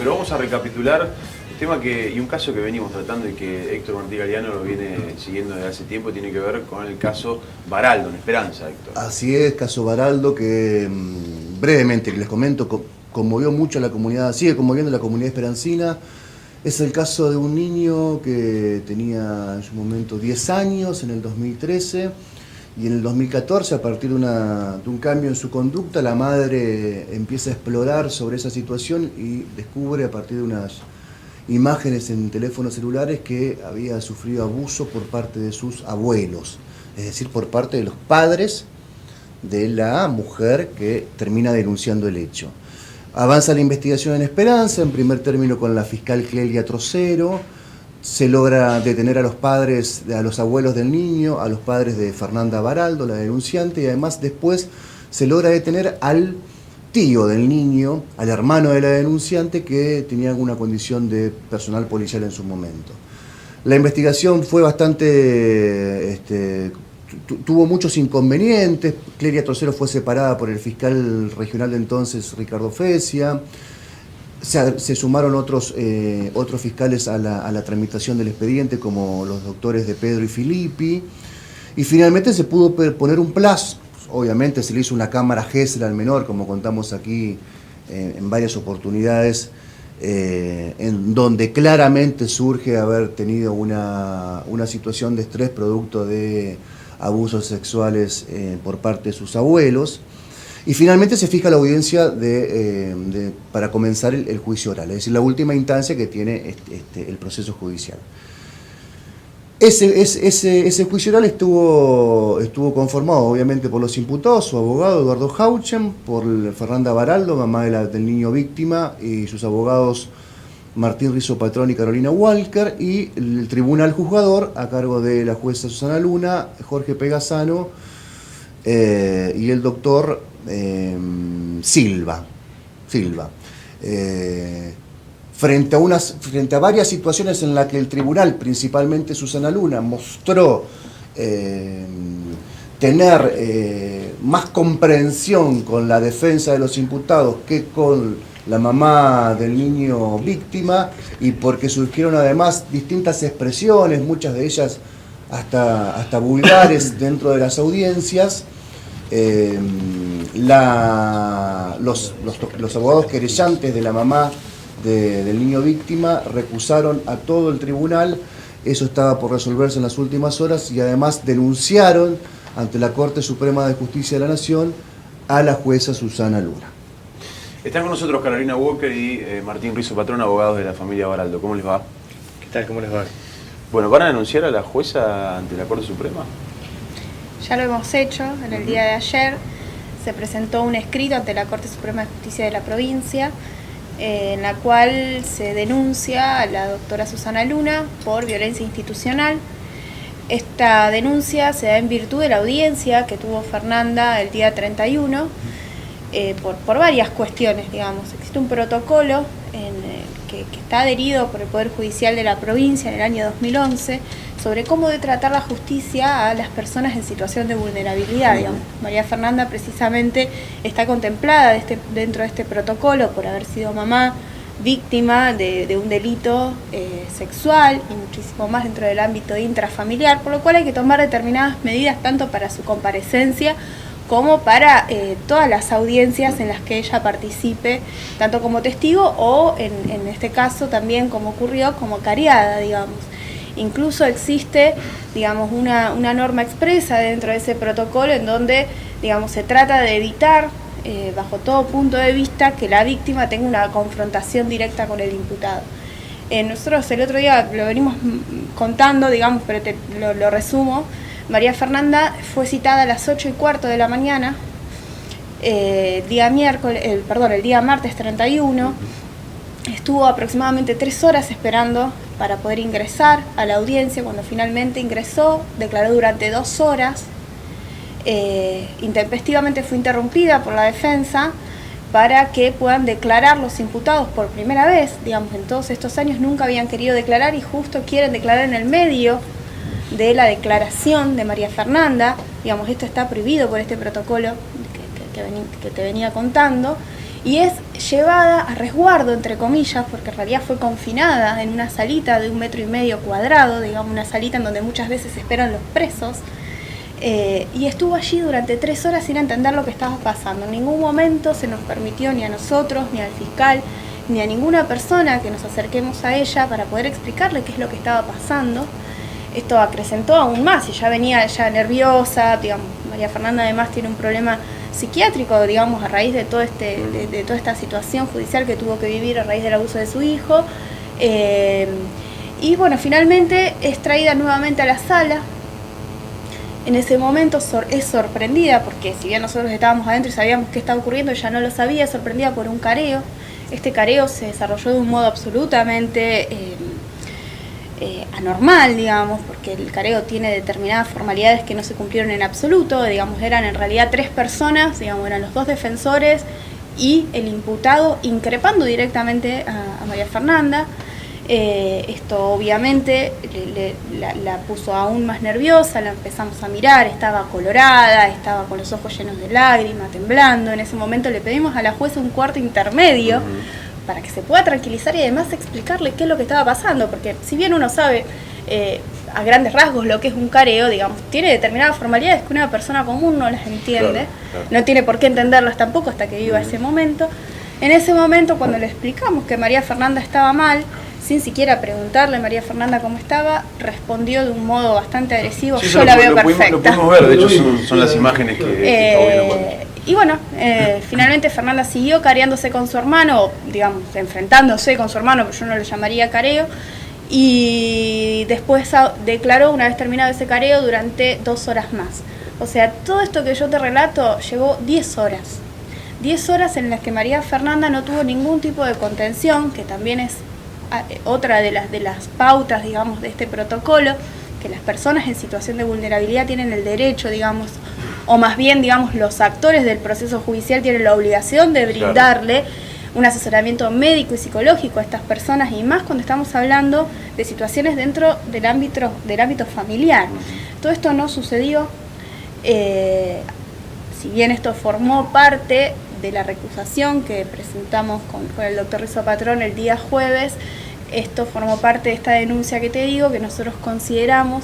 Pero vamos a recapitular el tema y un caso que venimos tratando y que Héctor Martí Galeano lo viene siguiendo desde hace tiempo, tiene que ver con el caso Baraldo, en Esperanza, Héctor. Así es, caso Baraldo, que brevemente les comento, conmovió mucho a la comunidad, sigue conmoviendo a la comunidad esperancina. Es el caso de un niño que tenía en su momento 10 años, en el 2013, y en el 2014, a partir de un cambio en su conducta, la madre empieza a explorar sobre esa situación y descubre a partir de unas imágenes en teléfonos celulares que había sufrido abuso por parte de sus abuelos, es decir, por parte de los padres de la mujer que termina denunciando el hecho. Avanza la investigación en Esperanza, en primer término con la fiscal Clelia Trocero. Se logra detener a los padres, a los abuelos del niño, a los padres de Fernanda Baraldo, la denunciante, y además después se logra detener al tío del niño, al hermano de la denunciante, que tenía alguna condición de personal policial en su momento. La investigación fue bastante... tuvo muchos inconvenientes. Clelia Trocero fue separada por el fiscal regional de entonces, Ricardo Fesia. Se sumaron otros fiscales a la tramitación del expediente, como los doctores de Pedro y Filippi, y finalmente se pudo poner un plazo. Obviamente se le hizo una cámara Gesell al menor, como contamos aquí en varias oportunidades, en donde claramente surge haber tenido una situación de estrés producto de abusos sexuales por parte de sus abuelos. Y finalmente se fija la audiencia para comenzar el juicio oral, es decir, la última instancia que tiene el proceso judicial. Ese juicio oral estuvo conformado obviamente por los imputados, su abogado Eduardo Hauchen, por Fernanda Baraldo, mamá del niño víctima, y sus abogados Martín Rizzo Patrón y Carolina Walker, y el tribunal juzgador a cargo de la jueza Susana Luna, Jorge Pegazzano y el doctor Silva. Frente a varias situaciones en las que el tribunal, principalmente Susana Luna, mostró tener más comprensión con la defensa de los imputados que con la mamá del niño víctima, y porque surgieron además distintas expresiones, muchas de ellas hasta vulgares dentro de las audiencias, los abogados querellantes de la mamá del niño víctima recusaron a todo el tribunal. Eso estaba por resolverse en las últimas horas, y además denunciaron ante la Corte Suprema de Justicia de la Nación a la jueza Susana Luna. Están con nosotros Carolina Walker y Martín Rizzo Patrón, abogados de la familia Baraldo. ¿Cómo les va? ¿Qué tal? ¿Cómo les va? Bueno, ¿van a denunciar a la jueza ante la Corte Suprema? Ya lo hemos hecho. En el día de ayer se presentó un escrito ante la Corte Suprema de Justicia de la provincia, en la cual se denuncia a la doctora Susana Luna por violencia institucional. Esta denuncia se da en virtud de la audiencia que tuvo Fernanda el día 31, por varias cuestiones, digamos. Existe un protocolo que está adherido por el Poder Judicial de la provincia en el año 2011 sobre cómo de tratar la justicia a las personas en situación de vulnerabilidad, digamos. María Fernanda precisamente está contemplada dentro de este protocolo por haber sido mamá víctima de un delito sexual y muchísimo más dentro del ámbito intrafamiliar, por lo cual hay que tomar determinadas medidas tanto para su comparecencia como para todas las audiencias en las que ella participe, tanto como testigo o en este caso también, como ocurrió, como cariada, digamos. Incluso existe, digamos, una norma expresa dentro de ese protocolo en donde, digamos, se trata de evitar, bajo todo punto de vista, que la víctima tenga una confrontación directa con el imputado. Nosotros el otro día lo venimos contando, digamos, pero lo resumo. María Fernanda fue citada a las 8:15 de la mañana, el día martes 31, estuvo aproximadamente 3 horas esperando para poder ingresar a la audiencia. Cuando finalmente ingresó, declaró durante 2 horas, intempestivamente fue interrumpida por la defensa para que puedan declarar los imputados por primera vez. Digamos, en todos estos años nunca habían querido declarar y justo quieren declarar en el medio de la declaración de María Fernanda. Digamos, esto está prohibido por este protocolo que te venía contando. y es llevada a resguardo, entre comillas, porque en realidad fue confinada en una salita de 1,5 metros cuadrados, digamos, una salita en donde muchas veces esperan los presos, y estuvo allí durante 3 horas sin entender lo que estaba pasando. En ningún momento se nos permitió, ni a nosotros, ni al fiscal, ni a ninguna persona, que nos acerquemos a ella para poder explicarle qué es lo que estaba pasando. Esto acrecentó aún más, y ya venía ya nerviosa, digamos. María Fernanda además tiene un problema psiquiátrico, digamos, a raíz de todo de toda esta situación judicial que tuvo que vivir a raíz del abuso de su hijo. Y bueno, finalmente es traída nuevamente a la sala. En ese momento es sorprendida, porque si bien nosotros estábamos adentro y sabíamos qué estaba ocurriendo, ella no lo sabía, sorprendida por un careo. Este careo se desarrolló de un modo absolutamente anormal, digamos, porque el careo tiene determinadas formalidades que no se cumplieron en absoluto. Digamos, eran en realidad 3 personas, digamos, eran los 2 defensores y el imputado increpando directamente a María Fernanda. Esto obviamente la puso aún más nerviosa, la empezamos a mirar, estaba colorada, estaba con los ojos llenos de lágrimas, temblando. En ese momento le pedimos a la jueza un cuarto intermedio para que se pueda tranquilizar y además explicarle qué es lo que estaba pasando, porque si bien uno sabe a grandes rasgos lo que es un careo, digamos, tiene determinadas formalidades que una persona común no las entiende, claro. No tiene por qué entenderlas tampoco hasta que viva ese momento. En ese momento, cuando le explicamos que María Fernanda estaba mal, sin siquiera preguntarle a María Fernanda cómo estaba, respondió de un modo bastante agresivo. Sí, yo la veo perfecta. Lo pudimos ver, de hecho son las imágenes que y bueno, finalmente Fernanda siguió careándose con su hermano, digamos, enfrentándose con su hermano, pero yo no lo llamaría careo, y después declaró, una vez terminado ese careo, durante 2 horas más. O sea, todo esto que yo te relato llevó 10 horas. 10 horas en las que María Fernanda no tuvo ningún tipo de contención, que también es otra de las pautas, digamos, de este protocolo, que las personas en situación de vulnerabilidad tienen el derecho, digamos, o más bien, digamos, los actores del proceso judicial tienen la obligación de brindarle un asesoramiento médico y psicológico a estas personas, y más cuando estamos hablando de situaciones dentro del ámbito familiar. Todo esto no sucedió, si bien esto formó parte de la recusación que presentamos con el doctor Rizzo Patrón el día jueves. Esto formó parte de esta denuncia que te digo, que nosotros consideramos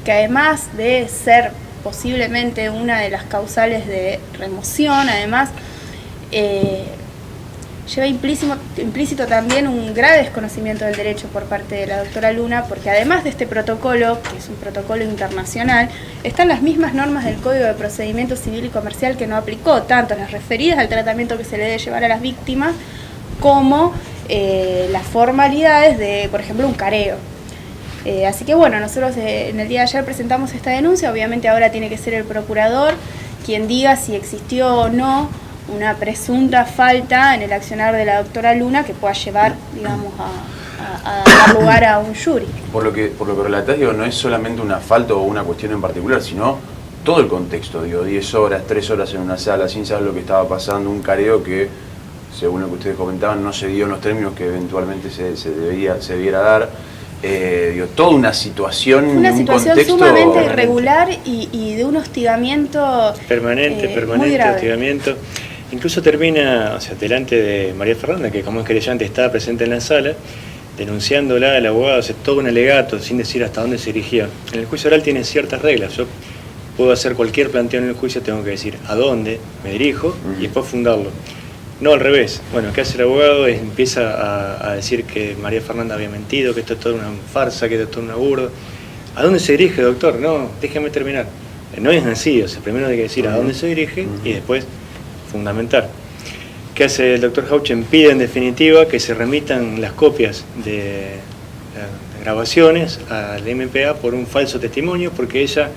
que además de ser posiblemente una de las causales de remoción, además lleva implícito también un grave desconocimiento del derecho por parte de la doctora Luna, porque además de este protocolo, que es un protocolo internacional, están las mismas normas del Código de Procedimiento Civil y Comercial que no aplicó, tanto las referidas al tratamiento que se le debe llevar a las víctimas, como las formalidades de, por ejemplo, un careo. Así que bueno, nosotros en el día de ayer presentamos esta denuncia. Obviamente ahora tiene que ser el procurador quien diga si existió o no una presunta falta en el accionar de la doctora Luna que pueda llevar, digamos, a dar lugar a un jury. Por lo que relatás, digo, no es solamente una falta o una cuestión en particular, sino todo el contexto, digo, 10 horas, 3 horas en una sala sin saber lo que estaba pasando, un careo que, según lo que ustedes comentaban, no se dio en los términos que eventualmente se debiera dar. Digo, toda una situación, un contexto sumamente irregular y de un hostigamiento permanente hostigamiento. Incluso termina, o sea, delante de María Fernanda, que como es querellante estaba presente en la sala, denunciándola al abogado, hace todo un alegato sin decir hasta dónde se dirigía. En el juicio oral tiene ciertas reglas. Yo puedo hacer cualquier planteo en el juicio, tengo que decir a dónde me dirijo y después fundarlo. No al revés. Bueno, ¿qué hace el abogado? Empieza a decir que María Fernanda había mentido, que esto es toda una farsa, que esto es todo un aburdo. ¿A dónde se dirige, doctor? No, déjeme terminar. No es así, o sea, primero hay que decir a dónde se dirige y después fundamentar. ¿Qué hace el doctor Hauchen? Pide en definitiva que se remitan las copias de grabaciones al MPA por un falso testimonio, porque ella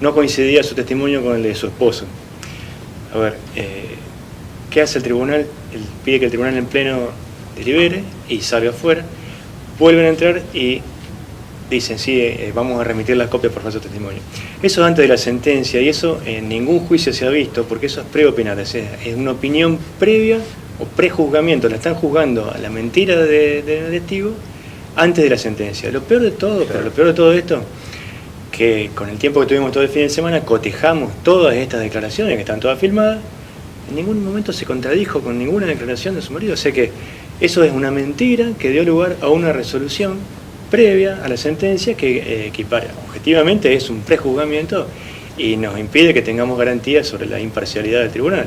no coincidía su testimonio con el de su esposo. A ver, ¿qué hace el tribunal? Él pide que el tribunal en pleno delibere y salga afuera. Vuelven a entrar y dicen, sí, vamos a remitir las copias por falso testimonio. Eso antes de la sentencia, y eso en ningún juicio se ha visto, porque eso es preopinal, es una opinión previa o prejuzgamiento. La están juzgando a la mentira del testigo antes de la sentencia. Lo peor de todo, pero lo peor de todo esto, que con el tiempo que tuvimos todo el fin de semana, cotejamos todas estas declaraciones que están todas filmadas, en ningún momento se contradijo con ninguna declaración de su marido, o sea que eso es una mentira que dio lugar a una resolución previa a la sentencia que equipara. Objetivamente es un prejuzgamiento y nos impide que tengamos garantías sobre la imparcialidad del tribunal.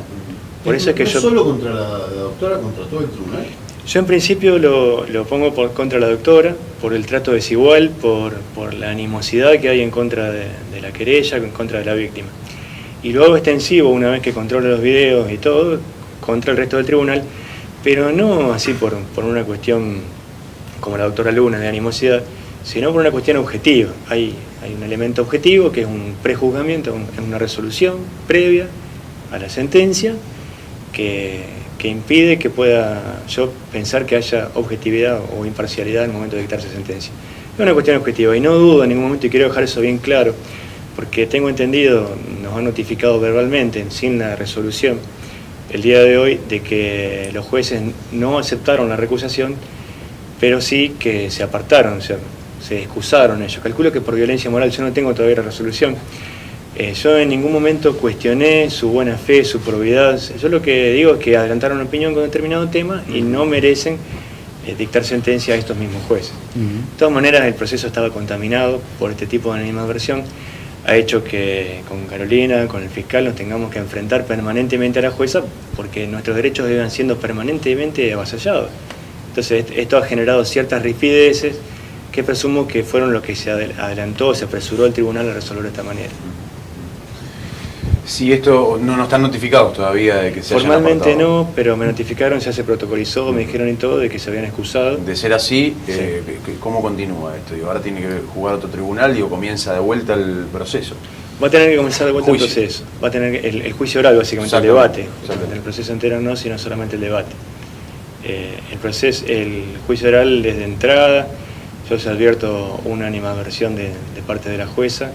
Por eso es que no yo... solo contra la doctora, contra todo el tribunal. Yo en principio lo pongo contra la doctora, por el trato desigual, por la animosidad que hay en contra de la querella, en contra de la víctima. Y lo hago extensivo una vez que controlo los videos y todo, contra el resto del tribunal, pero no así por una cuestión como la doctora Luna de animosidad, sino por una cuestión objetiva. Hay un elemento objetivo que es un prejuzgamiento, es una resolución previa a la sentencia que impide que pueda yo pensar que haya objetividad o imparcialidad en el momento de dictarse sentencia. Es una cuestión objetiva y no dudo en ningún momento, y quiero dejar eso bien claro, porque tengo entendido, nos han notificado verbalmente, sin la resolución, el día de hoy, de que los jueces no aceptaron la recusación, pero sí que se apartaron, o sea, se excusaron ellos. Calculo que por violencia moral, yo no tengo todavía la resolución. Yo en ningún momento cuestioné su buena fe, su probidad. Yo lo que digo es que adelantaron una opinión con determinado tema y no merecen dictar sentencia a estos mismos jueces. De todas maneras, el proceso estaba contaminado por este tipo de animadversión. Ha hecho que con Carolina, con el fiscal, nos tengamos que enfrentar permanentemente a la jueza porque nuestros derechos iban siendo permanentemente avasallados. Entonces esto ha generado ciertas rispideces que presumo que fueron lo que se adelantó, se apresuró el tribunal a resolver de esta manera. Si esto no están notificados todavía de que se hayan apartado. Formalmente no, pero me notificaron, ya se protocolizó, me dijeron y todo de que se habían excusado. De ser así, Sí. ¿Cómo continúa esto? Digo, ahora tiene que jugar otro tribunal, digo, comienza de vuelta el proceso. Va a tener que comenzar de vuelta el Juicio. proceso. Va a tener el juicio oral, básicamente, el Exactamente. debate. Exactamente. El proceso entero no, sino solamente el debate. El juicio oral desde entrada, yo se advierto una animadversión de parte de la jueza.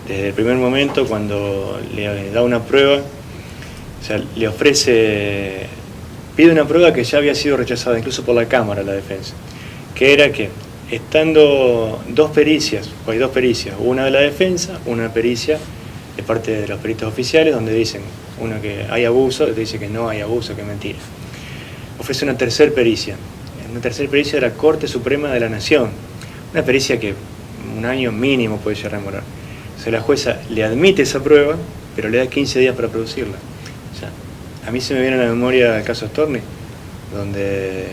Desde el primer momento, cuando le da una prueba, o sea, le ofrece, pide una prueba que ya había sido rechazada incluso por la Cámara, la defensa, que era que, estando dos pericias, hay dos pericias, una de la defensa, una pericia de parte de los peritos oficiales, donde dicen, una que hay abuso, otra dice que no hay abuso, que es mentira. Ofrece una tercera pericia de la Corte Suprema de la Nación, una pericia que un año mínimo puede llegar a demorar. O sea, la jueza le admite esa prueba, pero le da 15 días para producirla. O sea, a mí se me viene a la memoria el caso Storni, donde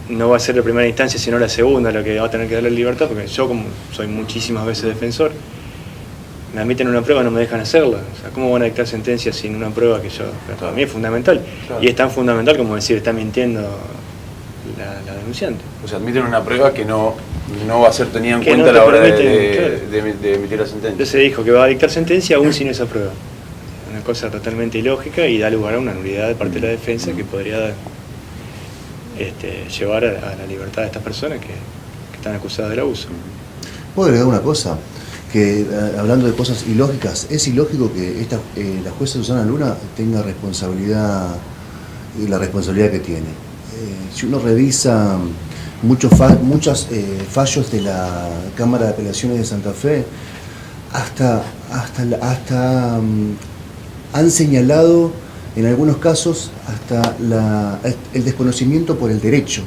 no va a ser la primera instancia, sino la segunda, lo que va a tener que darle libertad, porque yo, como soy muchísimas veces defensor, me admiten una prueba, no me dejan hacerla. O sea, ¿cómo van a dictar sentencias sin una prueba que yo... Para mí es fundamental. Claro. Y es tan fundamental como decir, está mintiendo la denunciante. O sea, admiten una prueba que no va a ser tenida en Que cuenta no a la te hora permiten, de emitir la sentencia. Entonces dijo que va a dictar sentencia aún sin esa prueba. Una cosa totalmente ilógica y da lugar a una nulidad de parte de la defensa que podría llevar a la libertad de estas personas que están acusadas del abuso. ¿Puedo agregar una cosa? Que hablando de cosas ilógicas, es ilógico que la jueza Susana Luna tenga responsabilidad y la responsabilidad que tiene. Si uno revisa muchos fallos de la Cámara de Apelaciones de Santa Fe, hasta han señalado en algunos casos hasta el desconocimiento por el derecho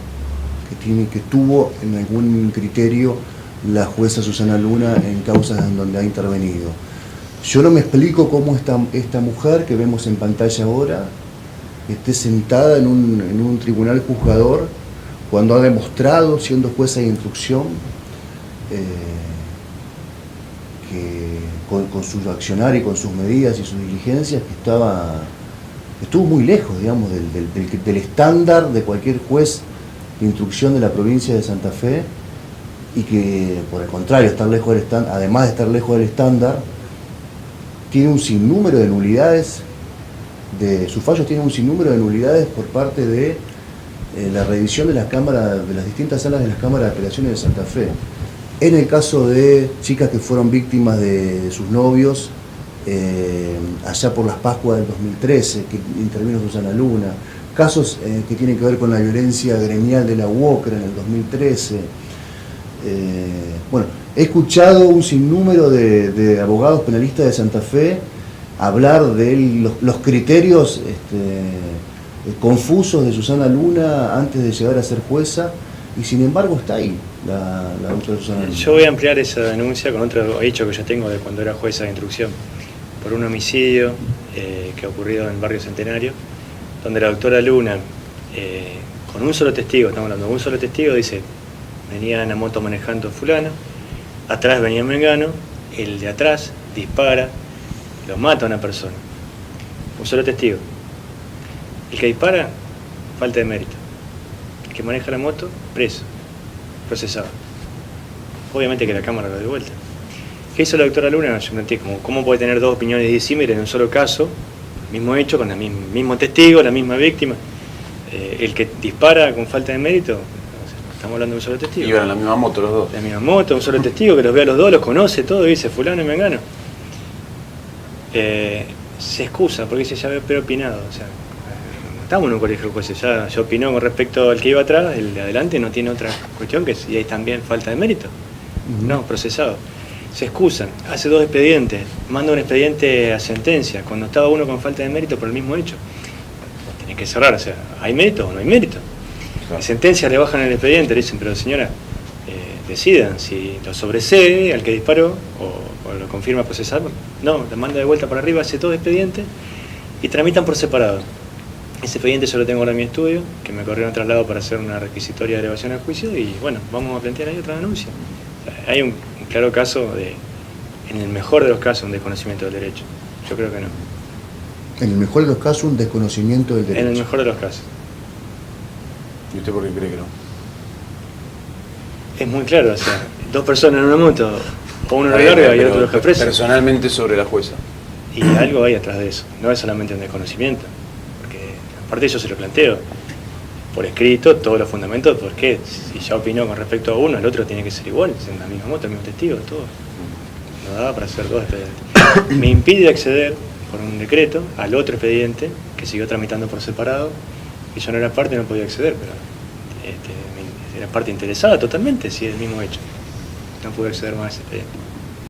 que tuvo en algún criterio la jueza Susana Luna en causas en donde ha intervenido. Yo no me explico cómo esta mujer que vemos en pantalla ahora esté sentada en un tribunal juzgador cuando ha demostrado, siendo jueza de instrucción, que con su accionar y con sus medidas y sus diligencias estuvo muy lejos, digamos, del estándar de cualquier juez de instrucción de la provincia de Santa Fe, y que, por el contrario, además de estar lejos del estándar, tiene un sinnúmero de nulidades, sus fallos tienen un sinnúmero de nulidades por parte de la revisión de las distintas salas de las cámaras de apelaciones de Santa Fe. En el caso de chicas que fueron víctimas de sus novios, allá por las Pascuas del 2013, que intervino Susana Luna, casos que tienen que ver con la violencia gremial de la UOCRA en el 2013. Bueno, he escuchado un sinnúmero de abogados penalistas de Santa Fe hablar de los criterios confusos de Susana Luna antes de llegar a ser jueza, y sin embargo está ahí la doctora Susana Luna. Yo voy a ampliar esa denuncia con otro hecho que yo tengo de cuando era jueza de instrucción, por un homicidio que ha ocurrido en el barrio Centenario, donde la doctora Luna, con un solo testigo, estamos hablando de un solo testigo, dice, venía en la moto manejando fulano, atrás venía Mengano, el de atrás dispara, lo mata a una persona. Un solo testigo. El que dispara, falta de mérito. El que maneja la moto, preso, procesado. Obviamente que la cámara lo da de vuelta. ¿Qué hizo la doctora Luna? Yo planteé cómo puede tener dos opiniones disímiles en un solo caso, mismo hecho, con el mismo testigo, la misma víctima. El que dispara con falta de mérito, estamos hablando de un solo testigo. Iban en la misma moto los dos. La misma moto, un solo testigo que los ve a los dos, los conoce, todo, y dice fulano y Mengano. Se excusa porque dice ya había opinado. O sea, estamos en un colegio de jueces, ya opinó con respecto al que iba atrás, el de adelante no tiene otra cuestión que si hay también falta de mérito. No, procesado. Se excusan, hace dos expedientes, manda un expediente a sentencia, cuando estaba uno con falta de mérito por el mismo hecho. Tiene que cerrar, o sea, ¿hay mérito o no hay mérito? En sentencia le bajan el expediente, le dicen, pero señora, decidan si lo sobresee al que disparó o lo confirma procesado. No, la manda de vuelta para arriba, hace todo expediente y tramitan por separado. Ese expediente yo lo tengo ahora en mi estudio, que me corrieron traslado para hacer una requisitoria de elevación al juicio y bueno, vamos a plantear ahí otra denuncia. Hay un claro caso en el mejor de los casos, un desconocimiento del derecho. Yo creo que no. En el mejor de los casos, un desconocimiento del derecho. En el mejor de los casos. ¿Y usted por qué cree que no? Es muy claro, o sea, dos personas en una moto, o uno lo larga y el otro lo deja preso. Personalmente sobre la jueza. Y algo hay atrás de eso, no es solamente un desconocimiento, porque aparte yo se lo planteo, por escrito, todos los fundamentos, porque si ya opinó con respecto a uno, el otro tiene que ser igual, es en la misma moto, el mismo testigo, todo. No daba para hacer dos expedientes. Me impide acceder, por un decreto, al otro expediente, que siguió tramitando por separado, y yo no era parte y no podía acceder, pero era parte interesada totalmente, si es el mismo hecho. No pude acceder más a ese expediente.